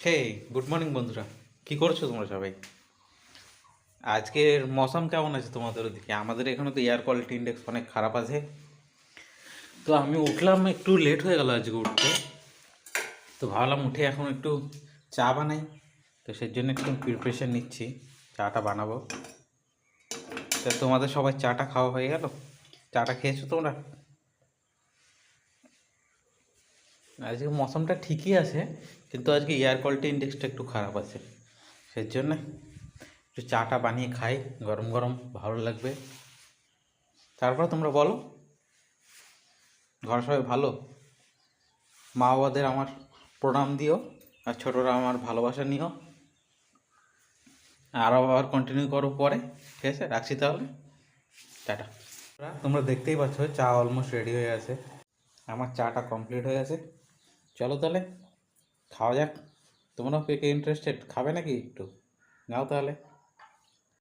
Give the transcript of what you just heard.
হে, good morning বন্ধুরা। কি করছো তোমরা সবাই? আজকের মৌসুম কেমন আছে তোমাদের ওদিকে? আমাদের এখানে তো এয়ার কোয়ালিটি ইন্ডেক্স অনেক খারাপ আছে। তো আমি উঠলাম, একটু লেট হয়ে গেল আজকে উঠতে। তো ভাবলাম উঠে এখন একটু চা বানাই। তো সেই জন্য একটু প্রিপারেশন নিচ্ছি, চাটা বানাবো। তা তোমাদের সবাই চাটা খাওয়া হয়ে গেল? চাটা খেয়েছো তোমরা? আজকে মৌসুমটা ঠিকই আছে, কিন্তু আজকে এয়ার কোয়ালিটি ইন্ডেক্সটা একটু খারাপ আছে। সেই জন্য একটু চাটা বানিয়ে খাই, গরম গরম ভালো লাগবে। তারপর তোমরা বলো, ঘর সবাই ভালো? মা বাবাদের আমার প্রণাম দিও, আর ছোটরা আমার ভালোবাসা নিও। আরও আবার কন্টিনিউ করো পরে। ঠিক আছে, রাখছি তাহলে, টাটা। তোমরা দেখতেই পাচ্ছ চা অলমোস্ট রেডি হয়ে আছে। আমার চাটা কমপ্লিট হয়ে গেছে। চলো তাহলে খাওয়া যাক। তোমরাও কে কে ইন্টারেস্টেড, খাবে নাকি একটু? নাও তাহলে।